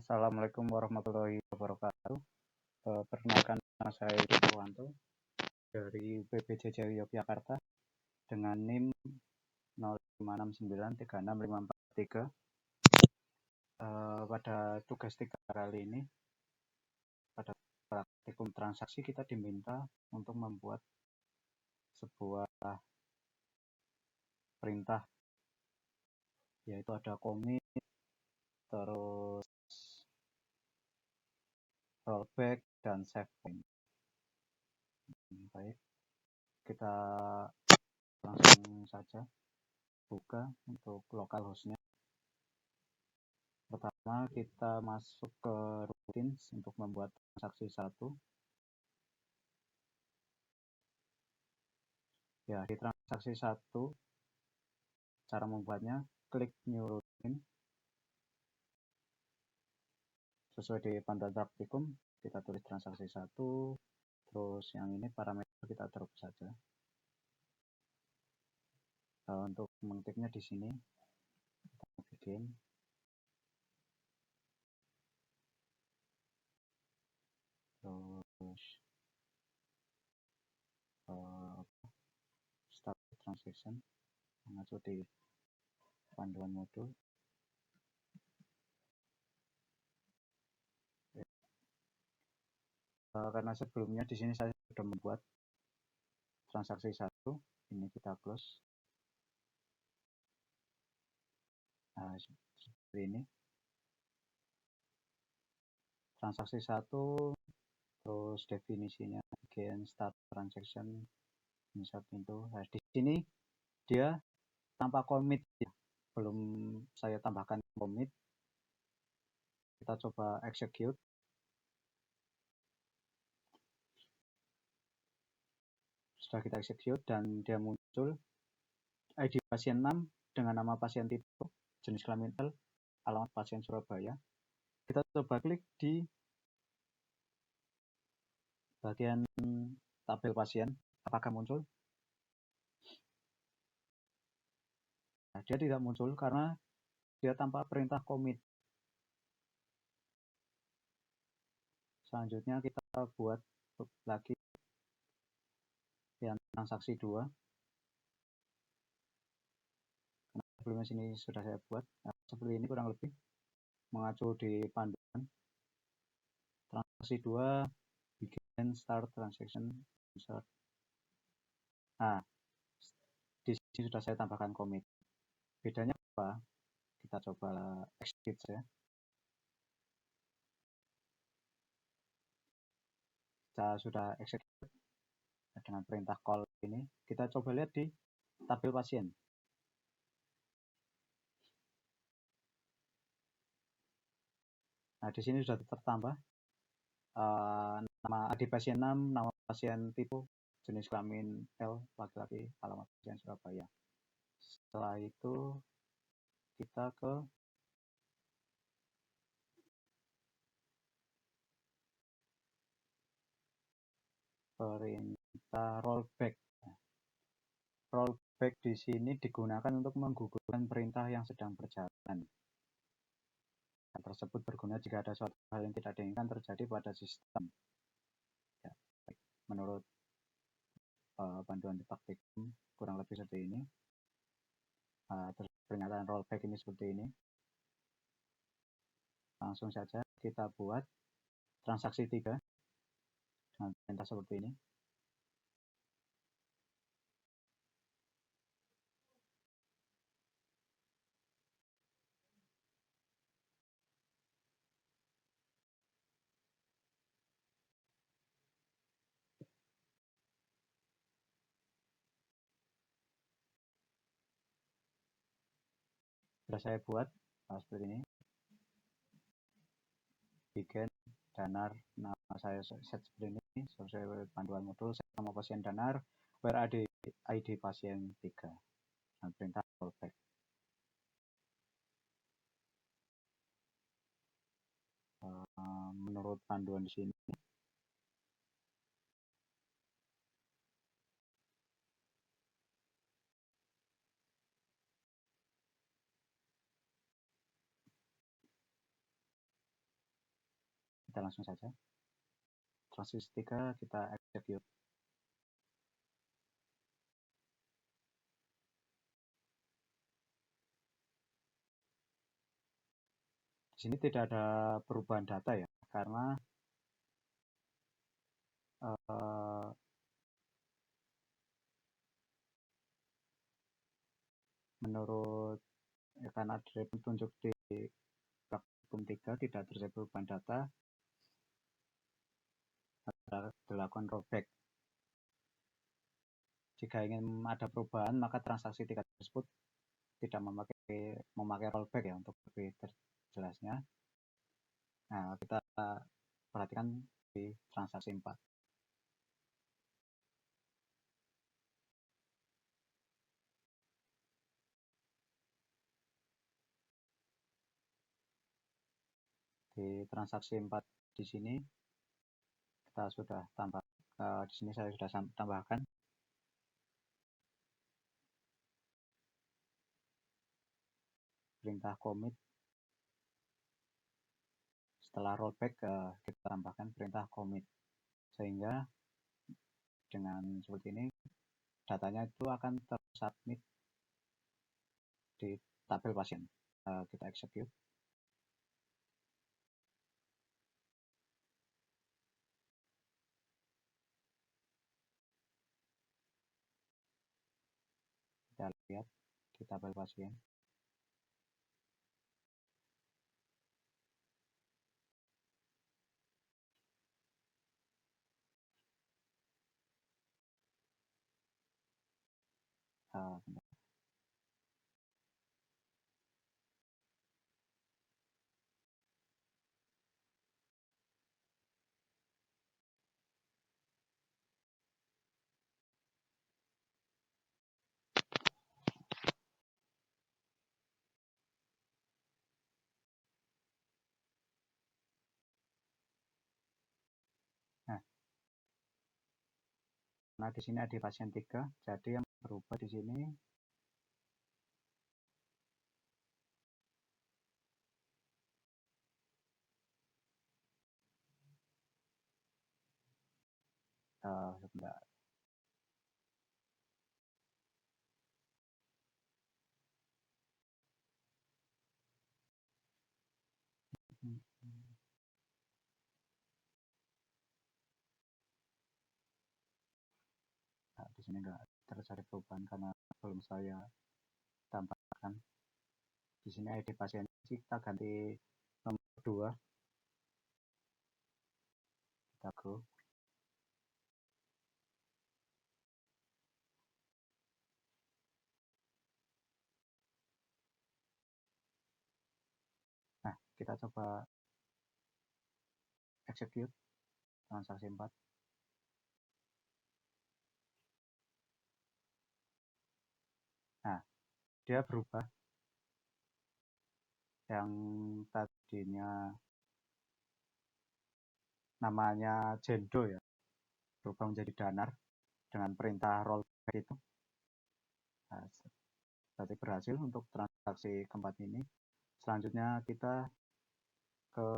Assalamualaikum warahmatullahi wabarakatuh. Perkenalkan nama saya Purwanto dari UPBJJ Yogyakarta dengan NIM 0569365543. Pada tugas 3 kali ini, pada praktikum transaksi kita diminta untuk membuat sebuah perintah, yaitu ada commit, terus rollback, dan save point. Baik, kita langsung saja buka untuk localhost-nya. Pertama kita masuk ke routines untuk membuat transaksi 1. Ya, di transaksi 1 cara membuatnya klik new routine. Sesuai di panduan praktikum kita tulis transaksi 1, terus yang ini parameter kita drop saja. Untuk mengetiknya di sini kita bikin terus start transaction, mengacu di panduan modul. Karena sebelumnya di sini saya sudah membuat transaksi 1, ini kita close. Nah, seperti ini. Transaksi 1, terus definisinya bikin start transaction, insert pintu. Nah, di sini dia tanpa commit ya. Belum saya tambahkan commit. Kita coba execute. Sudah kita execute dan dia muncul ID pasien 6 dengan nama pasien tipe, jenis kelamin L, alamat pasien Surabaya. Kita coba klik di bagian tabel pasien, apakah muncul? Nah, dia tidak muncul karena dia tanpa perintah commit. Selanjutnya kita buat lagi yang transaksi 2. Karena sebelumnya sini sudah saya buat. Nah, seperti ini kurang lebih mengacu di panduan. Transaksi 2 bikin start transaction insert. Nah, di sini sudah saya tambahkan commit. Bedanya apa? Kita coba execute ya. Kita sudah execute dengan perintah call ini. Kita coba lihat di tabel pasien. Nah, di sini sudah tertambah nama ID pasien 6, nama pasien tipe, jenis kelamin L, laki-laki, alamat pasien Surabaya. Setelah itu kita ke perintah rollback. Rollback di sini digunakan untuk menggugurkan perintah yang sedang berjalan. Hal tersebut berguna jika ada suatu hal yang tidak diinginkan terjadi pada sistem. Ya, menurut panduan di praktikum kurang lebih seperti ini. Terus pernyataan rollback ini seperti ini. Langsung saja kita buat transaksi 3 dengan perintah seperti ini. Sudah saya buat seperti ini. Bikin danar, nama saya set seperti ini, sesuai panduan modul, saya nama pasien danar, where ID pasien 3 dan perintah rollback. Menurut panduan di sini Kita langsung saja. Transaksi 3 kita execute. Di sini tidak ada perubahan data ya, karena menurut ya, karena ditunjuk di platform 3 tidak terjadi perubahan data, dilakukan rollback. Jika ingin ada perubahan, maka transaksi 3 tersebut tidak memakai rollback ya untuk lebih jelasnya. Nah, kita perhatikan di transaksi 4. Di transaksi 4 di sini kita sudah tambah, di sini saya sudah tambahkan perintah commit. Setelah rollback kita tambahkan perintah commit, sehingga dengan seperti ini datanya itu akan tersubmit di tabel pasien. Kita execute. Kita lihat di tabel pasien. Nah, di sini ada pasien 3, jadi yang berubah di sini sebentar. Nah, di sini enggak terjadi perubahan karena belum saya tambahkan. Di sini ID pasien kita ganti nomor 2. Kita go. Nah, kita coba execute transaksi 4. Nah, dia berubah. Yang tadinya namanya Jendo ya, berubah menjadi Danar dengan perintah rollback itu. Nah, berarti berhasil untuk transaksi keempat ini. Selanjutnya kita ke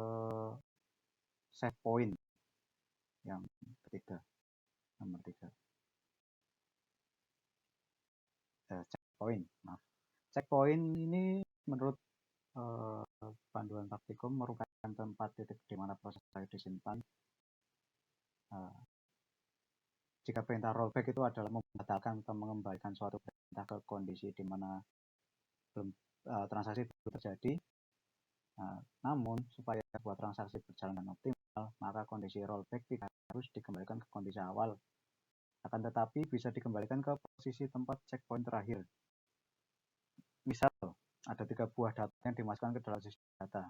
save point yang ketiga, nomor 3. Checkpoint, maaf. Checkpoint ini menurut panduan praktikum merupakan tempat titik di mana proses disimpan. Jika perintah rollback itu adalah membatalkan atau mengembalikan suatu perintah ke kondisi di mana transaksi belum terjadi. Namun supaya buat transaksi berjalan dengan optimal, maka kondisi rollback tidak harus dikembalikan ke kondisi awal, akan tetapi bisa dikembalikan ke posisi tempat checkpoint terakhir. Misal ada 3 buah data yang dimasukkan ke dalam sistem data.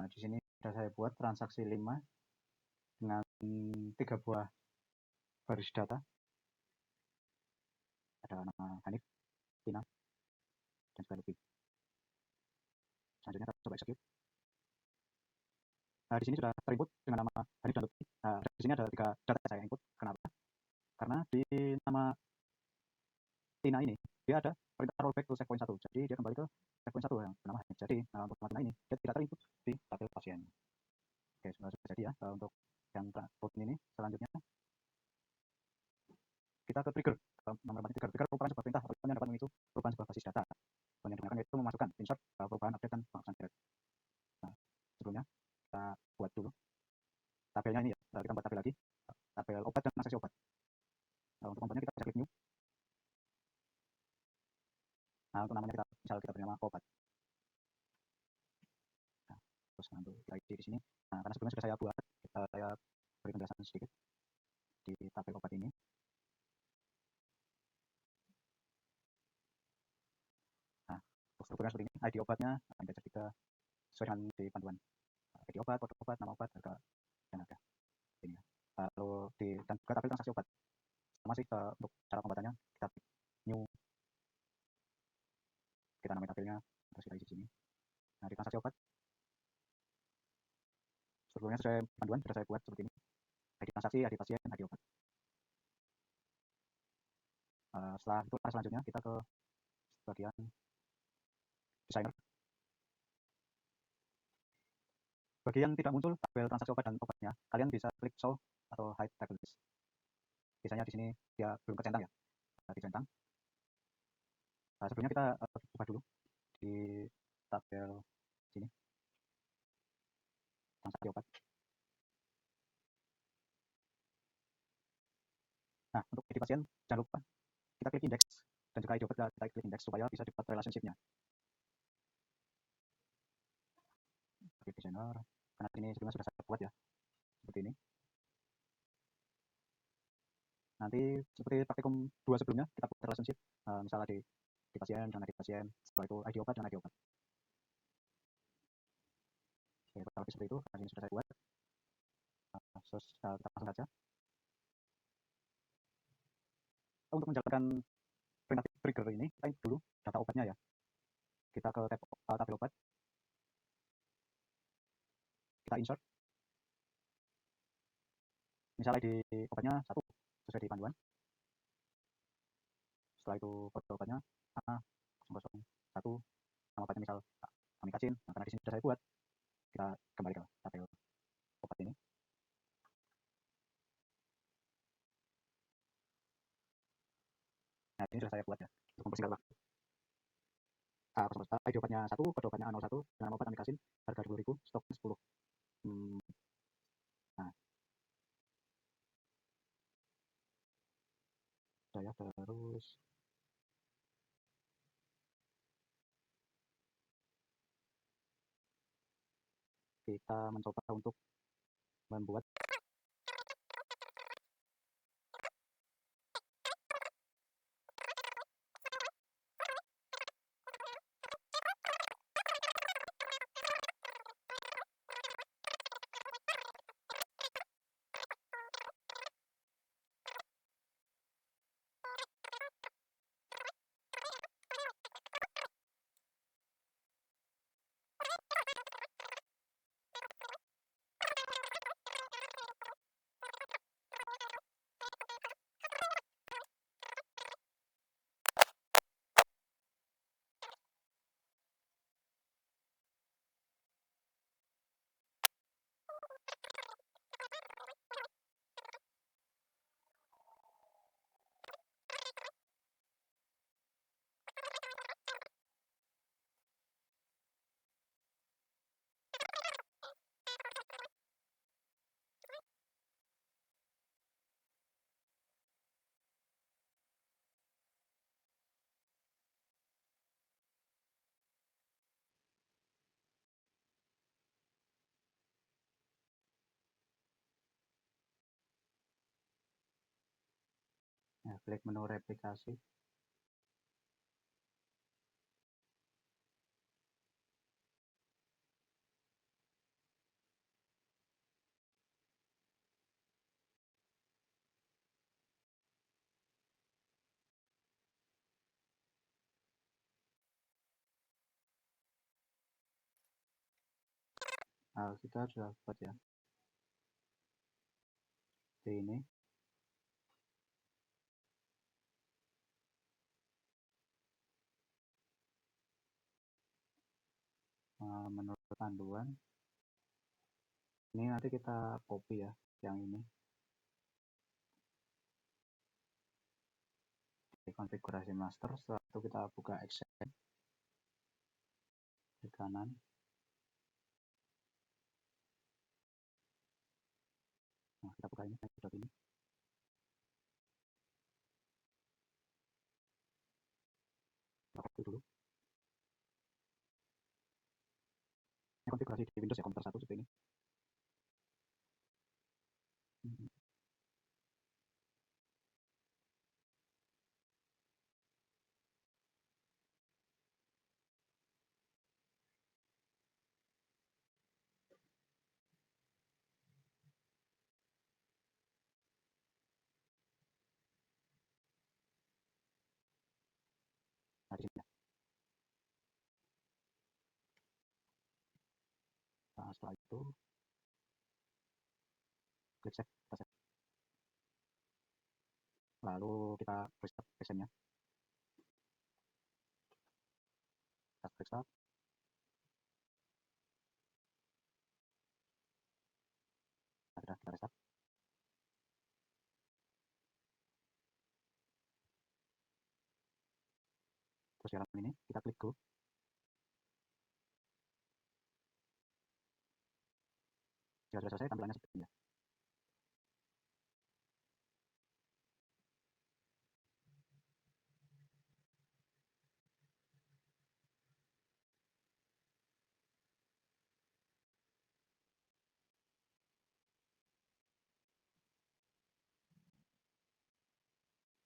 Di sini sudah saya buat transaksi 5 dengan 3 buah baris data. Ada nama Hanif, Tina, dan juga lebih. Selanjutnya kita coba execute. Di sini sudah terinput dengan nama Hanif dan Lutfi. Di sini ada 3 data yang saya input. Kenapa? Karena di nama Tina ini dia ada perintah rollback to checkpoint 1. Jadi dia kembali ke checkpoint 1 yang bernama hang. Jadi untuk matematika ini dia tidak terinput di tabel pasien. Oke, sudah jadi ya untuk yang protein ini. Selanjutnya kita ke trigger. Nomor trigger. Trigger merupakan sebuah perintah yang dapat memicu perubahan sebuah basis data. Yang digunakan yaitu memasukkan insert perubahan update dan penghapusan direct. Nah, sebelumnya kita buat dulu tabelnya ini ya. Kita buat tabel lagi, tabel obat dan transaksi obat. Untuk komponennya kita bisa klik new. Nah, untuk namanya kita misal kita beri nama obat. Nah, terus untuk ID di sini. Nah, karena sebelumnya sudah saya buat, saya beri penjelasan sedikit di tabel obat ini. Nah, strukturnya seperti ini. ID obatnya akan kita jadikan sesuai dengan di panduan. ID obat, kode obat, nama obat, harga, dan harga. Ini ya. Lalu dan juga tabel transaksi obat. Sama sih untuk cara pembuatannya kita klik new. Kita namai tabelnya, terus kita isi di sini. Nah, di transaksi obat strukturnya sesuai panduan sudah saya buat seperti ini. ID transaksi, ID pasien, ID obat. Setelah itu selanjutnya kita ke bagian designer. Bagi yang tidak muncul tabel transaksi obat dan obatnya, kalian bisa klik show atau hide table list. Biasanya di sini dia belum kecentang ya, dicentang. Sebelumnya kita buka dulu di tabel sini transaksi obat. Nah, untuk ID pasien jangan lupa kita klik index dan juga ID obat kita klik index supaya bisa dibuat relationship-nya. Klik designer, karena ini sebelumnya sudah saya buat ya, seperti ini. Nanti seperti praktikum 2 sebelumnya kita buat relationship, misalnya di pasien dan ID pasien, setelah itu ID obat dan ID obat. Oke, kurang lebih seperti itu, karena ini sudah saya buat. Terus kita langsung saja. Untuk menjalankan perintah trigger ini, kita input dulu data obatnya ya. Kita ke tabel obat, kita insert. Misalnya di obatnya 1 sesuai di panduan. Setelah itu kode obatnya A001, nama obatnya misal amikacin. Nah, karena di sini sudah saya buat, kita kembali ke tabel obat ini. Nah, ini sudah saya buat ya, untuk mempersingkat waktu. ID obatnya 1, kode obatnya A01, nama obat amikacin, harga 20.000, stok 10. Nah, saya terus kita mencoba untuk membuat ya, klik menu replikasi. Nah, kita sudah buat ya, seperti ini. panduan. Ini nanti kita copy ya yang ini di konfigurasi master. Setelah itu kita buka Excel di kanan. Nah, kita buka ini ini. Kita copy dulu. Ini konfigurasi di Windows ya, komputer 1 seperti ini. Nah, di sini ya. Nah, setelah itu klik save, kita save. Lalu kita restart sessionnya. Kita klik start. Nah, kita restart. Terus di halaman ini kita klik go. Jika sudah selesai, tampilannya seperti ini.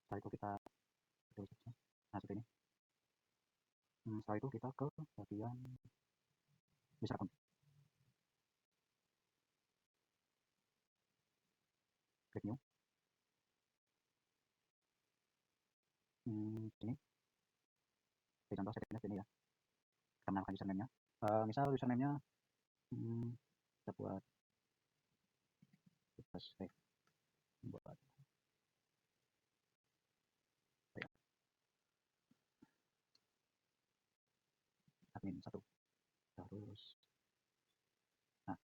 Setelah itu kita nah seperti ini. Setelah itu kita ke bagian user account. Klik new. Ini contoh settingnya sini ya. Kita menambahkan username-nya. Misal username-nya kita buat buat ya, admin 1. Terus nah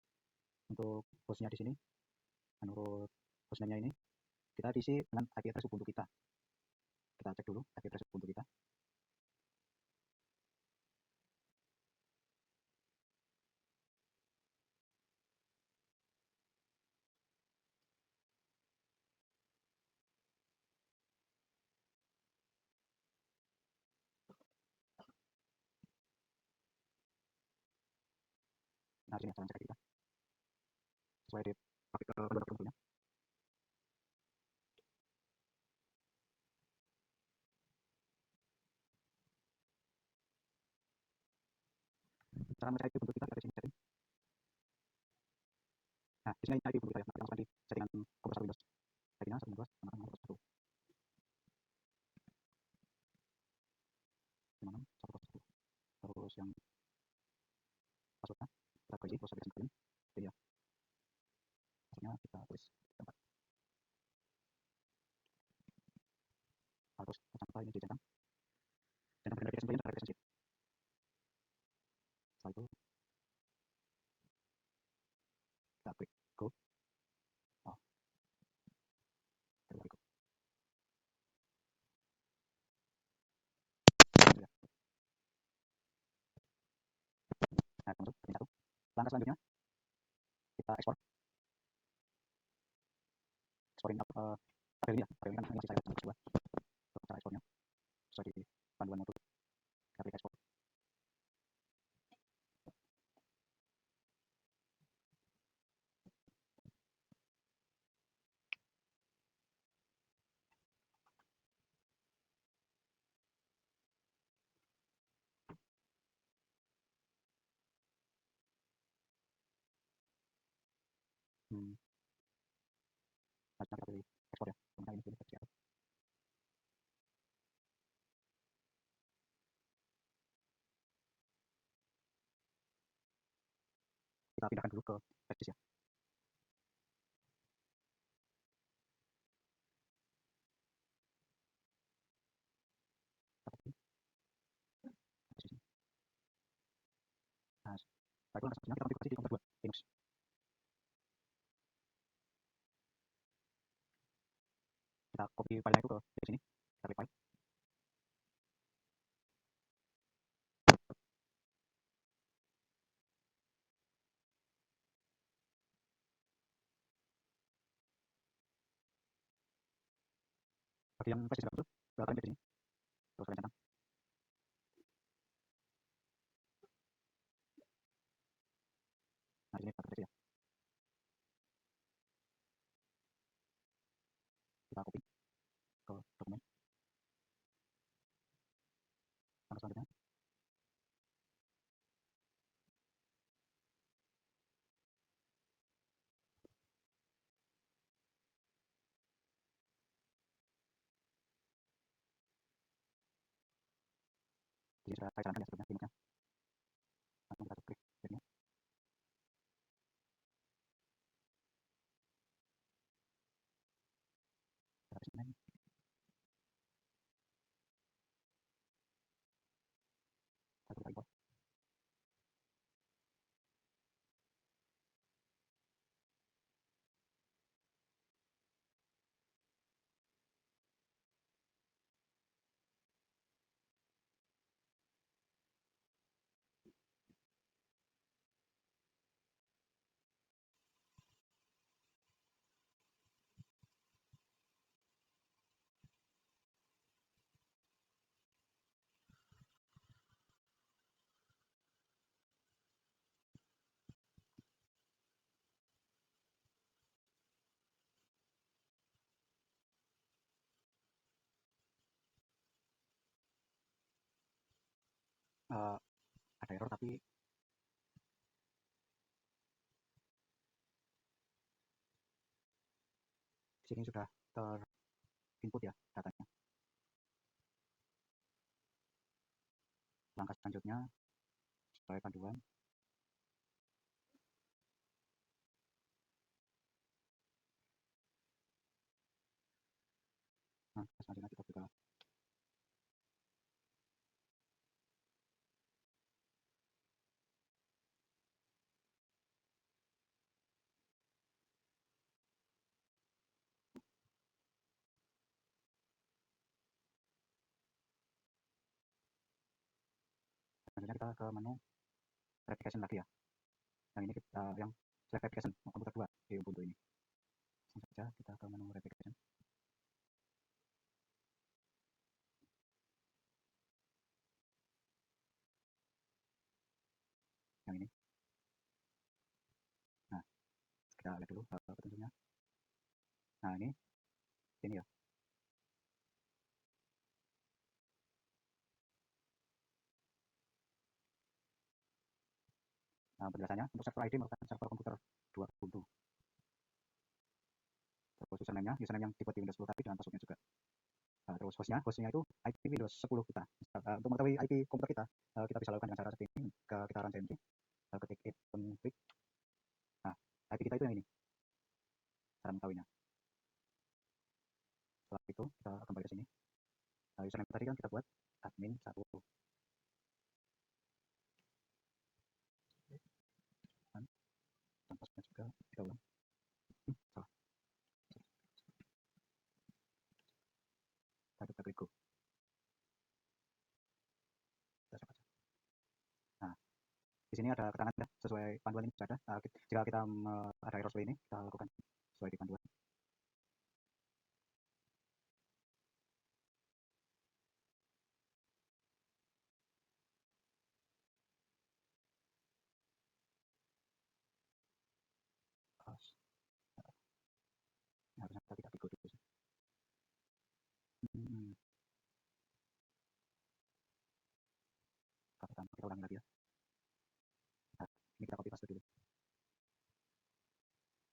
untuk hostnya di sini menurut hostname-nya ini kita isi dengan IP address Ubuntu kita. Kita cek dulu IP address Ubuntu kita. Nah, sini cara cek kita sesuai di kedua dokumennya. Cara mencari IP Ubuntu kita di sini setting. Nah, di sini IP Ubuntu kita ya. Nah, langsung di settingan komputer Windows. IP-nya 1.2 sama 1.1. 56 1.1. Terus yang passwordnya kita isi terus aplikasi kalian. Jadi ya. Passwordnya kita tulis tempat. Harus sampai ini dijadikan. Dan verifikasi kalian verifikasi sensitif. Setelah itu kita klik go. Oh, kita klik go. Nah, masuk setting 1. Langkah selanjutnya kita ekspor. Ekspor ini tabel ini ya. Tabel ini kan masih saya coba. Cara ekspornya sesuai di panduan YouTube. Kita klik ekspor. Nah, kita pilih ekspor ya. Kemudian ini pilih versi apa. Kita pindahkan dulu ke flash disk ya. Nah, Setelah itu langkah selanjutnya kita konfigurasi di komputer 2 Linux. Kita copy filenya itu ke sini, kita klik file. Bagi yang flash disk itu, kalian klik di sini, terus kalian centang. Nah, di sini kita klik ya. Kita copy ke dokumen. Langkah selanjutnya, jadi sudah saya jalankan ya sebelumnya Linuxnya. Langsung kita klik sini. Kita klik sini. Kita coba import. Ada error tapi di sini sudah terinput ya datanya. Langkah selanjutnya sesuai panduan. Nah, selanjutnya kita buka. Selanjutnya kita ke menu verification lagi ya. Yang ini kita yang select verification komputer 2 di Ubuntu ini. Langsung saja kita ke menu verification. Yang ini. Nah, kita lihat dulu petunjuknya. Nah, ini ya. Nah, penjelasannya untuk server ID merupakan server komputer 2 Ubuntu. Terus username-nya yang dibuat di Windows 10 tadi dengan password-nya juga. Terus hostnya itu IP Windows 10 kita. Untuk mengetahui IP komputer kita, kita bisa lakukan dengan cara seperti ini. Kita run cmd, ketik config. Nah, IP kita itu yang ini. Cara mengetahuinya. Setelah itu kita kembali ke sini. Username tadi kan kita buat admin 1. Dan password juga kita ulang. Salah. Kita klik go. Kita coba. Nah, di sini ada keterangan ya, sesuai panduan ini sudah ada. Jika kita ada error seperti ini, kita lakukan sesuai di panduan. Harusnya kita klik go dulu. Kita ulangi lagi ya. Nah, ini kita copy paste dulu.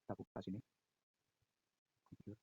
Kita buka sini. Configure.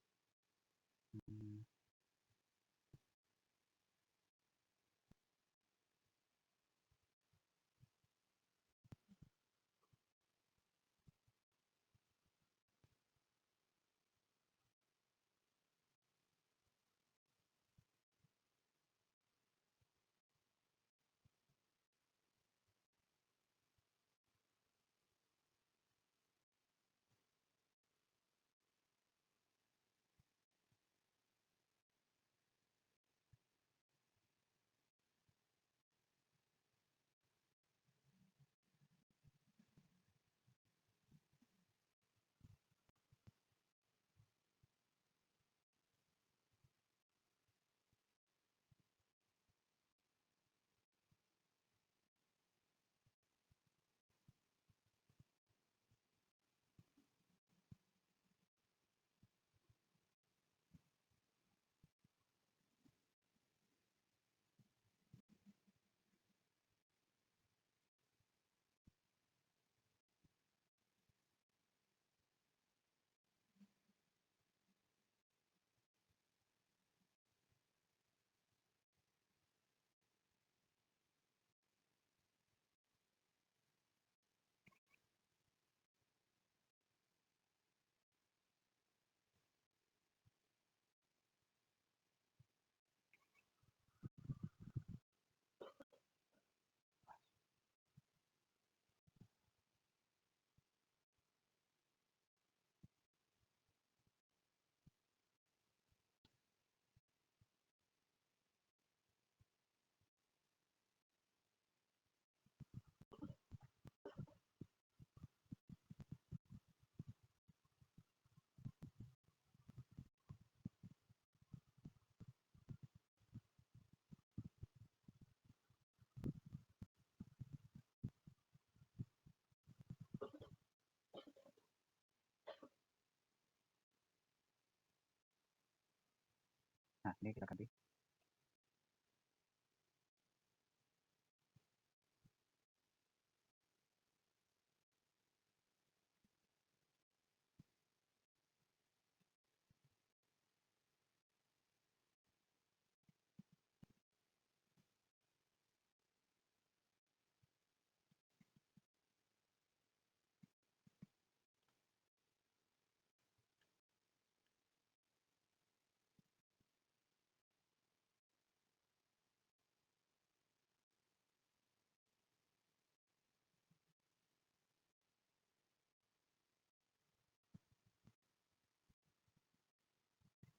ini kita ganti.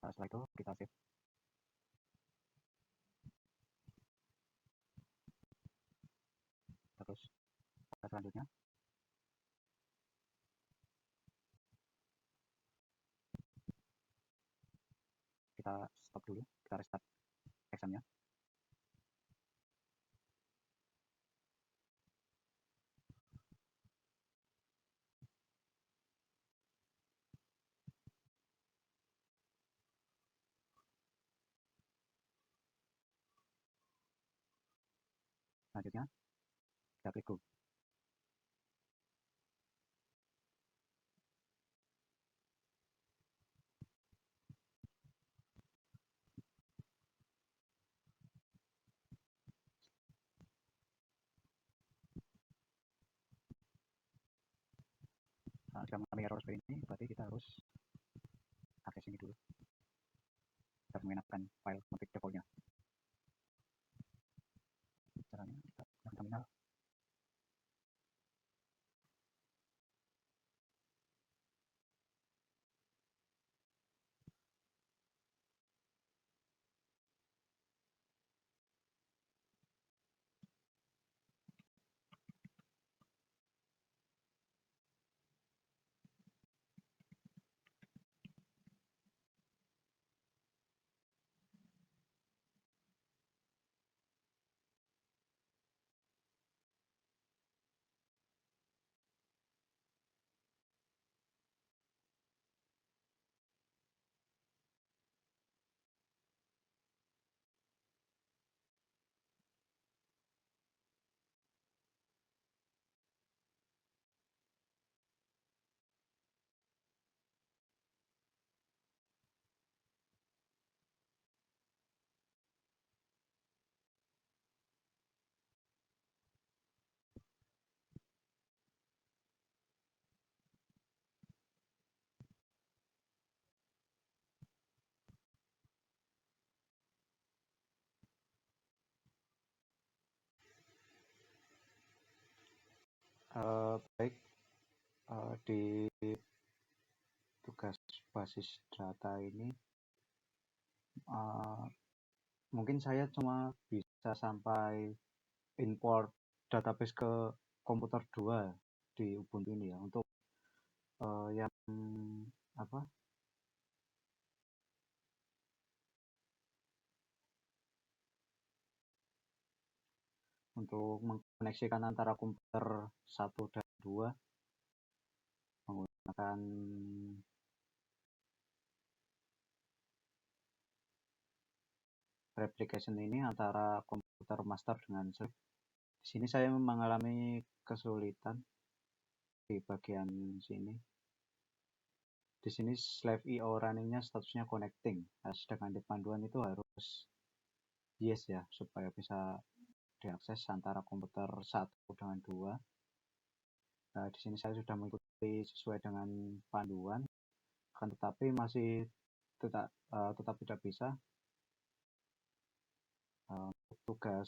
Setelah itu kita save. Terus selanjutnya kita stop dulu, kita restart actionnya. Selanjutnya kita klik go. Nah, jika mengalami error seperti ini, berarti kita harus akses ini dulu. Kita harus mengenakan file config defaultnya. Caranya kita gunakan terminal. Baik, di tugas basis data ini mungkin saya cuma bisa sampai import database ke komputer 2 di Ubuntu ini ya. Untuk yang apa, untuk mengkoneksikan antara komputer 1 dan 2 menggunakan replication ini antara komputer master dengan slave. Di sini saya mengalami kesulitan di bagian sini. Di sini slave IO runningnya statusnya connecting, sedangkan di panduan itu harus yes ya, supaya bisa diakses antara komputer 1 dengan 2. Nah, di sini saya sudah mengikuti sesuai dengan panduan, akan tetapi masih tetap tidak bisa. Untuk tugas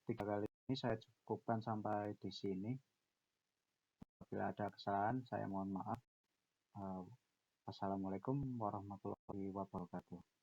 3 kali ini saya cukupkan sampai di sini. Apabila ada kesalahan, saya mohon maaf. Wassalamualaikum warahmatullahi wabarakatuh.